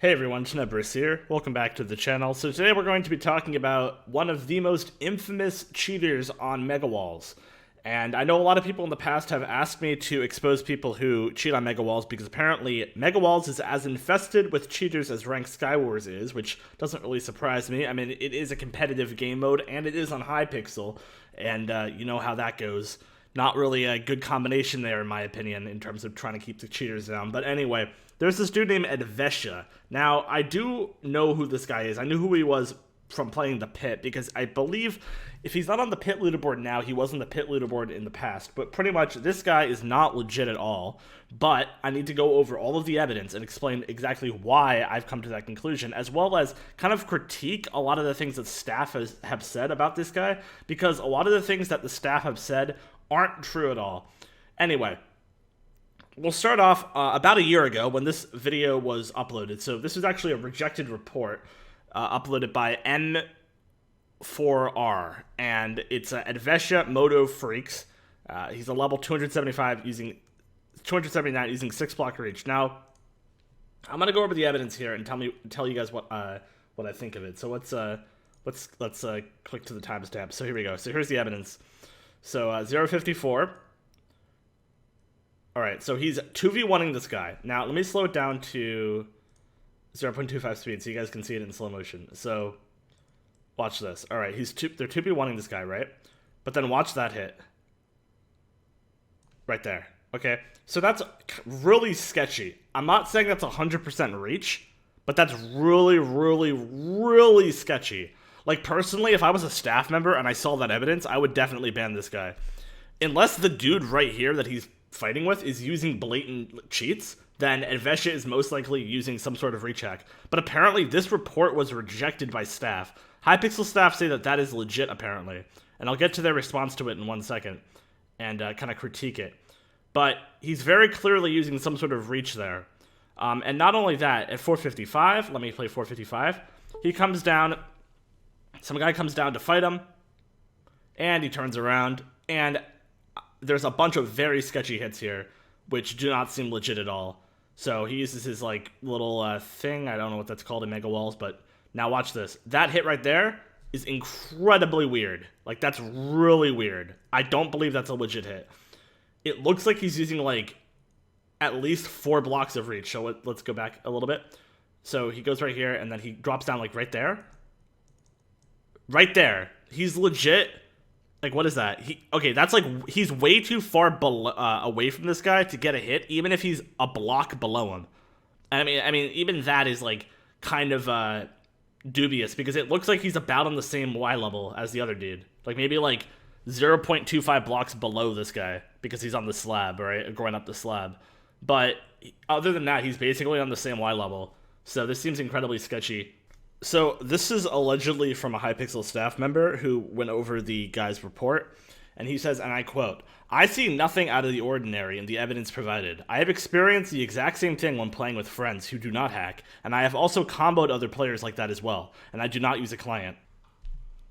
Hey everyone, Tenebris here. Welcome back to the channel. So today we're going to be talking about one of the most infamous cheaters on Mega Walls. And I know a lot of people in the past have asked me to expose people who cheat on Mega Walls because apparently Mega Walls is as infested with cheaters as Ranked Skywars is, which doesn't really surprise me. I mean, it is a competitive game mode and it is on Hypixel, and you know how that goes. Not really a good combination there, in my opinion, in terms of trying to keep the cheaters down. But anyway, there's this dude named Advesha. Now, I do know who this guy is. I knew who he was from playing the pit, because I believe if he's not on the pit leaderboard now, he was on the pit leaderboard in the past. But pretty much, this guy is not legit at all. But I need to go over all of the evidence and explain exactly why I've come to that conclusion, as well as kind of critique a lot of the things that staff have said about this guy, because a lot of the things that the staff have said aren't true at all. Anyway, we'll start off about a year ago when this video was uploaded. So this was actually a rejected report uploaded by N4R, and it's Advesha Moto Freaks. He's a level 275 using 279 using 6 block reach. Now, I'm gonna go over the evidence here and tell you guys what I think of it. So let's click to the timestamp. So here we go. So here's the evidence. So 054. Alright, so he's 2v1ing this guy. Now, let me slow it down to 0.25 speed so you guys can see it in slow motion. So, watch this. Alright, they're 2v1ing this guy, right? But then watch that hit. Right there. Okay? So that's really sketchy. I'm not saying that's 100% reach, but that's really, really, really sketchy. Like, personally, if I was a staff member and I saw that evidence, I would definitely ban this guy. Unless the dude right here that he's fighting with is using blatant cheats, then Advesha is most likely using some sort of reach hack. But apparently, this report was rejected by staff. Hypixel staff say that that is legit, apparently. And I'll get to their response to it in 1 second and kind of critique it. But he's very clearly using some sort of reach there. And not only that, at 455, let me play 455, he comes down. Some guy comes down to fight him, and he turns around, and there's a bunch of very sketchy hits here, which do not seem legit at all. So he uses his, like, little thing. I don't know what that's called in Mega Walls, but now watch this. That hit right there is incredibly weird. Like, that's really weird. I don't believe that's a legit hit. It looks like he's using, like, at least 4 blocks of reach. So let's go back a little bit. So he goes right here, and then he drops down, like, right there. Right there. He's legit. Like, what is that? Okay, that's like, he's way too far away from this guy to get a hit, even if he's a block below him. I mean, even that is, like, kind of dubious, because it looks like he's about on the same Y level as the other dude. Like, maybe, like, 0.25 blocks below this guy, because he's on the slab, right? Going up the slab. But other than that, he's basically on the same Y level. So this seems incredibly sketchy. So this is allegedly from a Hypixel staff member who went over the guy's report, and he says, and I quote, "I see nothing out of the ordinary in the evidence provided. I have experienced the exact same thing when playing with friends who do not hack, and I have also comboed other players like that as well, and I do not use a client."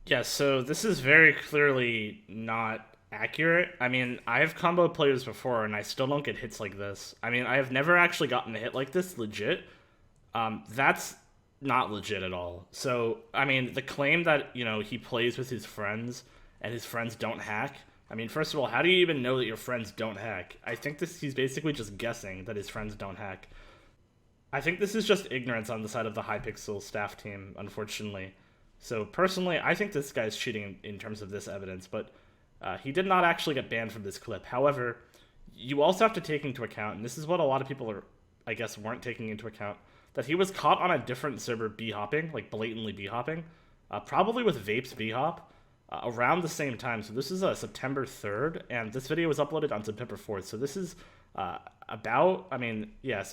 Yeah, so this is very clearly not accurate. I mean, I have comboed players before, and I still don't get hits like this. I mean, I have never actually gotten a hit like this, legit. That's not legit at all. So, I mean, the claim that, you know, he plays with his friends and his friends don't hack. I mean, first of all, how do you even know that your friends don't hack? I think he's basically just guessing that his friends don't hack. I think this is just ignorance on the side of the Hypixel staff team, unfortunately. So, personally, I think this guy's cheating in terms of this evidence, but he did not actually get banned from this clip. However, you also have to take into account, and this is what a lot of people are, I guess, weren't taking into account, that he was caught on a different server b-hopping, like blatantly b-hopping, probably with Vape's b-hop, around the same time. So this is September 3rd, and this video was uploaded on September 4th. So this is so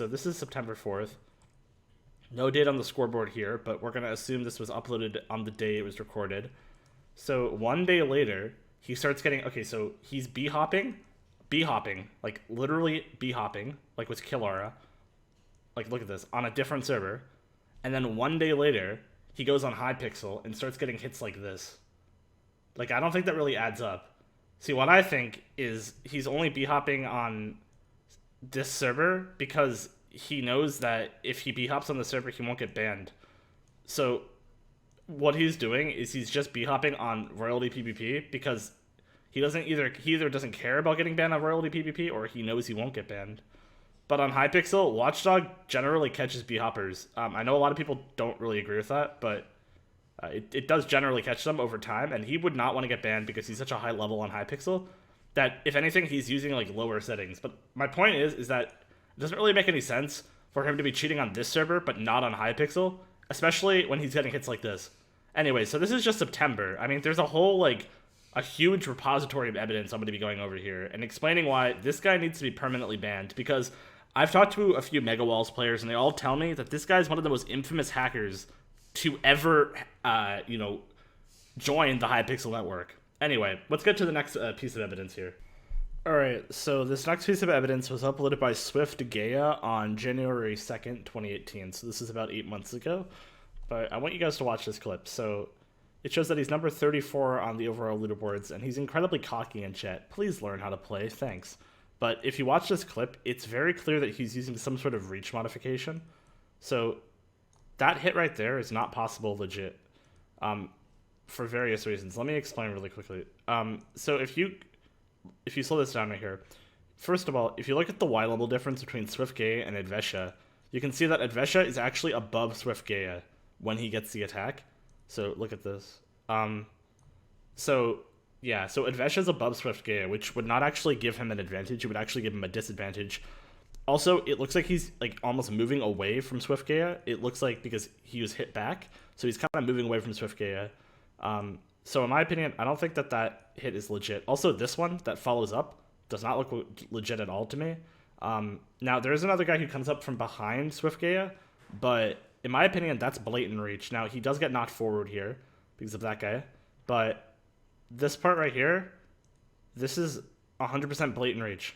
this is September 4th. No date on the scoreboard here, but we're going to assume this was uploaded on the day it was recorded. So 1 day later, he starts getting, okay, so he's b-hopping, like literally b-hopping, like with Killara. Like, look at this, on a different server, and then 1 day later, he goes on Hypixel and starts getting hits like this. Like, I don't think that really adds up. See, what I think is he's only b-hopping on this server because he knows that if he b-hops on the server, he won't get banned. So what he's doing is he's just b-hopping on royalty PvP because he either doesn't care about getting banned on royalty PvP, or he knows he won't get banned. But on Hypixel, Watchdog generally catches b-hoppers. I know a lot of people don't really agree with that, but it does generally catch them over time, and he would not want to get banned because he's such a high level on Hypixel that, if anything, he's using like lower settings. But my point is that it doesn't really make any sense for him to be cheating on this server but not on Hypixel, especially when he's getting hits like this. Anyway, so this is just September. I mean, there's a whole, like, a huge repository of evidence I'm going to be going over here and explaining why this guy needs to be permanently banned, because I've talked to a few Mega Walls players, and they all tell me that this guy's one of the most infamous hackers to ever, join the Hypixel network. Anyway, let's get to the next piece of evidence here. Alright, so this next piece of evidence was uploaded by Swift Gaia on January 2nd, 2018, so this is about 8 months ago. But I want you guys to watch this clip. So it shows that he's number 34 on the overall leaderboards, and he's incredibly cocky in chat. Please learn how to play, thanks. But if you watch this clip, it's very clear that he's using some sort of reach modification. So that hit right there is not possible legit, for various reasons. Let me explain really quickly. So if you slow this down right here, first of all, if you look at the Y level difference between Swift Gaia and Advesha, you can see that Advesha is actually above Swift Gaia when he gets the attack. So look at this. So Advesha is above Swift Gaia, which would not actually give him an advantage. It would actually give him a disadvantage. Also, it looks like he's like almost moving away from Swift Gaia. It looks like because he was hit back, so he's kind of moving away from Swift Gaia. So in my opinion, I don't think that hit is legit. Also, this one that follows up does not look legit at all to me. Now there is another guy who comes up from behind Swift Gaia, but in my opinion, that's blatant reach. Now, he does get knocked forward here because of that guy, but this part right here, this is 100% blatant reach.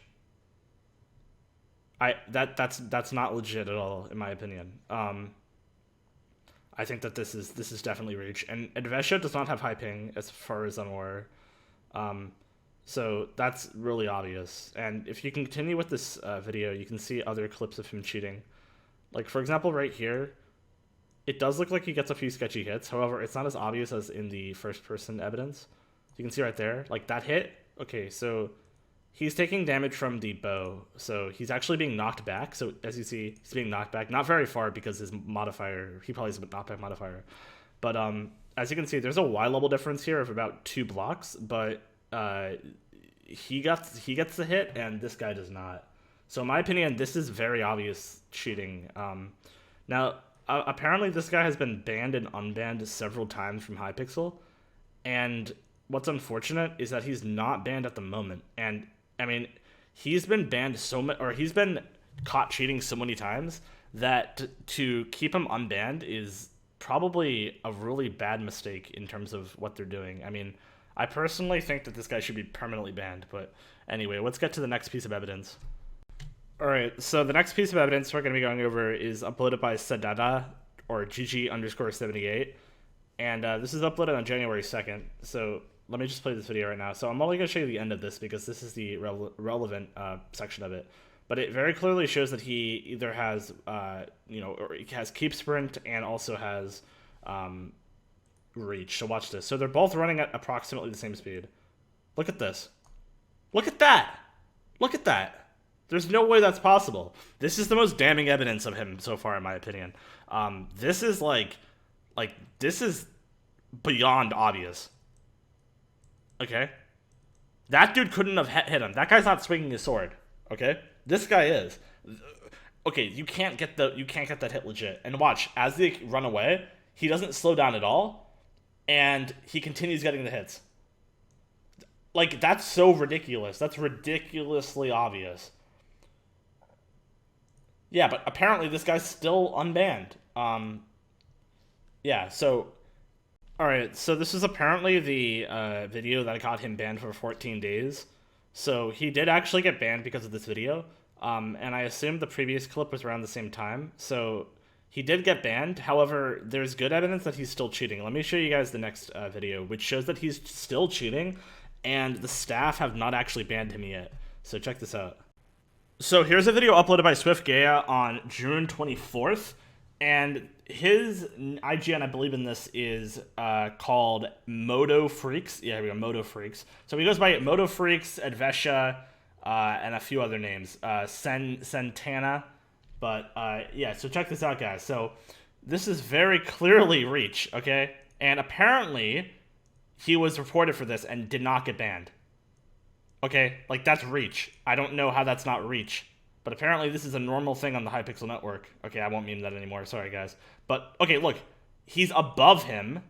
That's not legit at all, in my opinion. I think that this is definitely reach, and Advesha does not have high ping as far as I'm aware. So that's really obvious. And if you continue with this video, you can see other clips of him cheating. Like, for example, right here, it does look like he gets a few sketchy hits. However, it's not as obvious as in the first-person evidence. You can see right there, like that hit. Okay, so he's taking damage from the bow. So he's actually being knocked back. So as you see, he's being knocked back. Not very far because his modifier, he probably has a knockback modifier. But as you can see, there's a Y level difference here of about 2 blocks. But he gets the hit, and this guy does not. So in my opinion, this is very obvious cheating. Now, apparently this guy has been banned and unbanned several times from Hypixel, and what's unfortunate is that he's not banned at the moment. And I mean, he's been banned he's been caught cheating so many times that to keep him unbanned is probably a really bad mistake in terms of what they're doing. I mean, I personally think that this guy should be permanently banned, but anyway, let's get to the next piece of evidence. Alright, so the next piece of evidence we're going to be going over is uploaded by Sadada, or GG_78, and this is uploaded on January 2nd, so let me just play this video right now. So I'm only going to show you the end of this because this is the relevant section of it, but it very clearly shows that he either has, or he has keep sprint and also has reach. So watch this. So they're both running at approximately the same speed. Look at this. Look at that! Look at that! There's no way that's possible. This is the most damning evidence of him so far, in my opinion. This is this is beyond obvious. Okay? That dude couldn't have hit him. That guy's not swinging his sword. Okay? This guy is. Okay, you can't get that hit legit. And watch, as they run away, he doesn't slow down at all, and he continues getting the hits. Like, that's so ridiculous. That's ridiculously obvious. Yeah, but apparently this guy's still unbanned. Yeah, so... Alright, so this is apparently the video that got him banned for 14 days. So he did actually get banned because of this video. And I assume the previous clip was around the same time. So he did get banned. However, there's good evidence that he's still cheating. Let me show you guys the next video, which shows that he's still cheating, and the staff have not actually banned him yet. So check this out. So here's a video uploaded by Swift Gaya on June 24th, and his IGN, I believe in this, is called Moto Freaks. Yeah, here we go, Moto Freaks. So he goes by Moto Freaks, Advesha, and a few other names, Santana. But yeah, so check this out, guys. So this is very clearly Reach, okay? And apparently he was reported for this and did not get banned. Okay, like that's Reach. I don't know how that's not Reach. But apparently this is a normal thing on the Hypixel network. Okay, I won't meme that anymore. Sorry, guys. But, okay, look. He's above him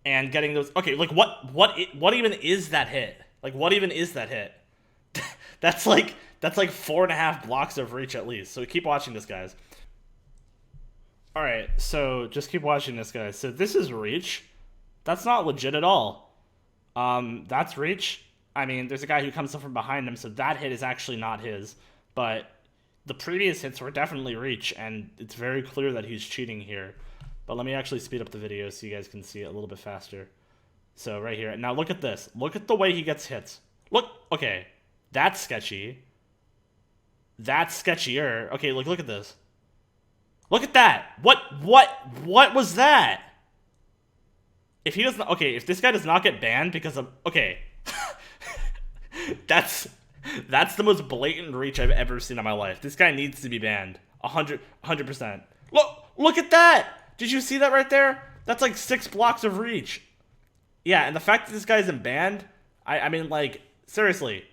and getting those... Okay, like, what even is that hit? Like, what even is that hit? That's like 4.5 blocks of reach at least. So keep watching this, guys. Alright, so just keep watching this, guys. So this is Reach. That's not legit at all. That's Reach. I mean, there's a guy who comes up from behind him, so that hit is actually not his. But the previous hits were definitely Reach, and it's very clear that he's cheating here. But let me actually speed up the video so you guys can see it a little bit faster. So right here. Now look at this. Look at the way he gets hits. Look. Okay. That's sketchy. That's sketchier. Okay, look at this. Look at that. What was that? If he doesn't... Okay, if this guy does not get banned because of... Okay. That's the most blatant reach I've ever seen in my life. This guy needs to be banned. 100%. Look at that! Did you see that right there? That's like 6 blocks of reach. Yeah, and the fact that this guy isn't banned, I mean, like, seriously,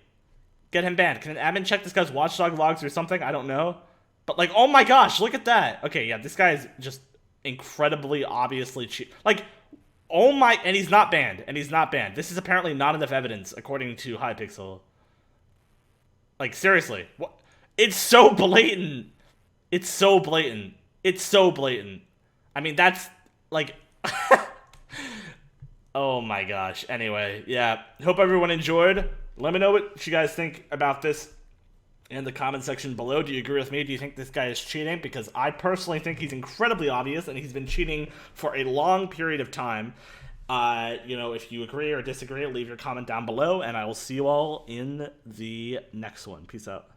get him banned. Can an admin check this guy's watchdog logs or something? I don't know. But, like, oh my gosh, look at that. Okay, yeah, this guy is just incredibly obviously cheap. Like, oh my, and he's not banned, This is apparently not enough evidence, according to Hypixel. Like, seriously, what? It's so blatant. It's so blatant. I mean, that's, like, oh my gosh. Anyway, yeah, hope everyone enjoyed. Let me know what you guys think about this in the comment section below. Do you agree with me? Do you think this guy is cheating? Because I personally think he's incredibly obvious, and he's been cheating for a long period of time. You know, if you agree or disagree, leave your comment down below, and I will see you all in the next one. Peace out.